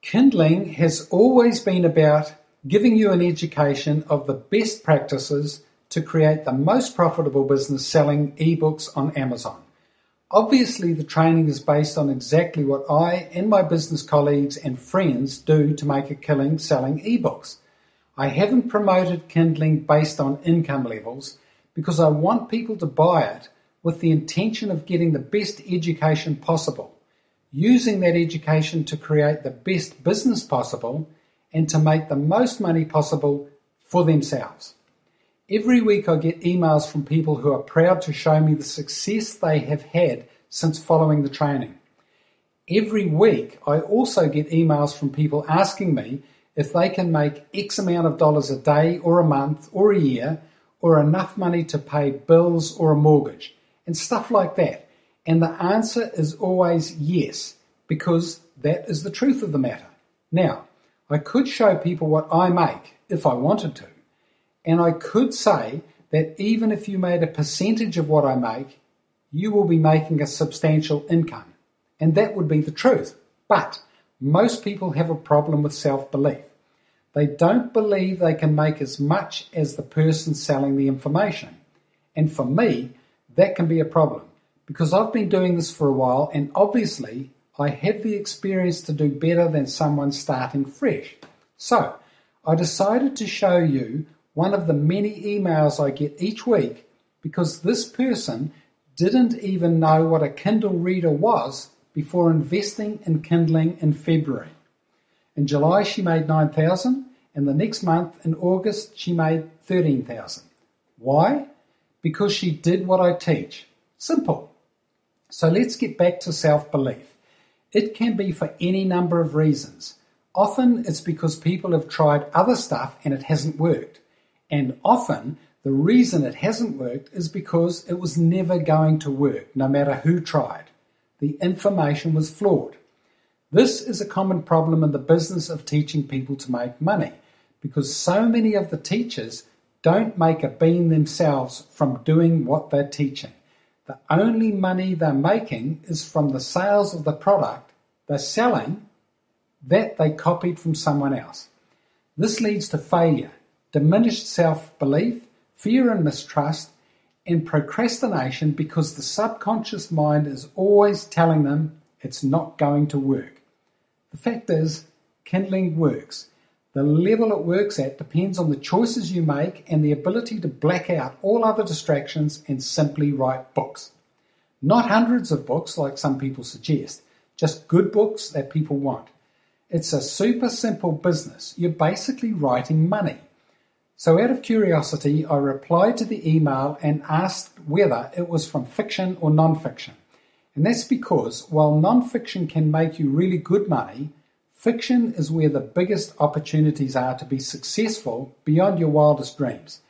Kindling has always been about giving you an education of the best practices to create the most profitable business selling ebooks on Amazon. Obviously, the training is based on exactly what I and my business colleagues and friends do to make a killing selling ebooks. I haven't promoted Kindling based on income levels because I want people to buy it with the intention of getting the best education possible, using that education to create the best business possible and to make the most money possible for themselves. Every week I get emails from people who are proud to show me the success they have had since following the training. Every week I also get emails from people asking me if they can make X amount of dollars a day or a month or a year or enough money to pay bills or a mortgage and stuff like that. And the answer is always yes, because that is the truth of the matter. Now, I could show people what I make if I wanted to, and I could say that even if you made a percentage of what I make, you will be making a substantial income. And that would be the truth. But most people have a problem with self-belief. They don't believe they can make as much as the person selling the information. And for me, that can be a problem because I've been doing this for a while and obviously I have the experience to do better than someone starting fresh. So I decided to show you one of the many emails I get each week because this person didn't even know what a Kindle reader was before investing in Kindling in February. In July she made $9,000 and the next month in August she made $13,000. Why? Because she did what I teach. Simple. So let's get back to self-belief. It can be for any number of reasons. Often it's because people have tried other stuff and it hasn't worked. And often the reason it hasn't worked is because it was never going to work, no matter who tried. The information was flawed. This is a common problem in the business of teaching people to make money because so many of the teachers don't make a bean themselves from doing what they're teaching. The only money they're making is from the sales of the product they're selling that they copied from someone else. This leads to failure, diminished self-belief, fear and mistrust, and procrastination because the subconscious mind is always telling them it's not going to work. The fact is, Kindling works. The level it works at depends on the choices you make and the ability to black out all other distractions and simply write books. Not hundreds of books like some people suggest, just good books that people want. It's a super simple business. You're basically writing money. So out of curiosity, I replied to the email and asked whether it was from fiction or non-fiction. And that's because while non-fiction can make you really good money, fiction is where the biggest opportunities are to be successful beyond your wildest dreams.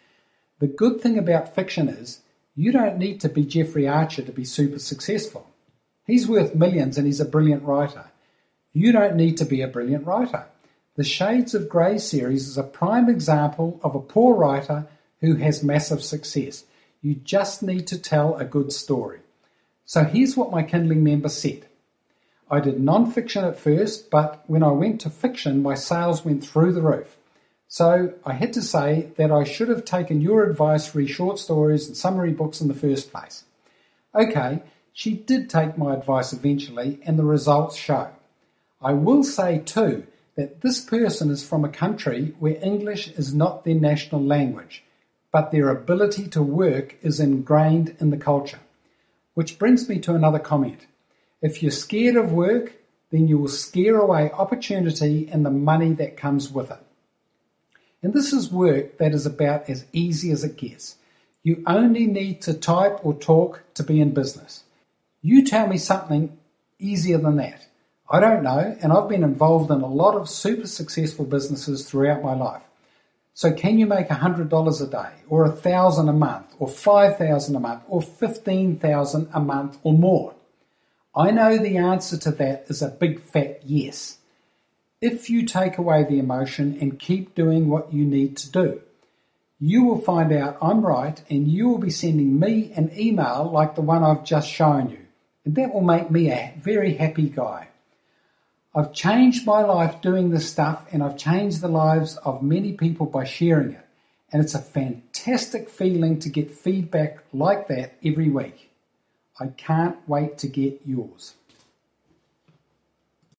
The good thing about fiction is you don't need to be Jeffrey Archer to be super successful. He's worth millions and he's a brilliant writer. You don't need to be a brilliant writer. The Shades of Grey series is a prime example of a poor writer who has massive success. You just need to tell a good story. So here's what my Kindling member said. I did non-fiction at first, but when I went to fiction, my sales went through the roof. So I had to say that I should have taken your advice, read short stories and summary books in the first place. Okay, she did take my advice eventually, and the results show. I will say too that this person is from a country where English is not their national language, but their ability to work is ingrained in the culture. Which brings me to another comment. If you're scared of work, then you will scare away opportunity and the money that comes with it. And this is work that is about as easy as it gets. You only need to type or talk to be in business. You tell me something easier than that. I don't know, and I've been involved in a lot of super successful businesses throughout my life. So can you make $100 a day, or $1,000 a month, or $5,000 a month, or $15,000 a month or more? I know the answer to that is a big fat yes. If you take away the emotion and keep doing what you need to do, you will find out I'm right and you will be sending me an email like the one I've just shown you. And that will make me a very happy guy. I've changed my life doing this stuff, and I've changed the lives of many people by sharing it. And it's a fantastic feeling to get feedback like that every week. I can't wait to get yours.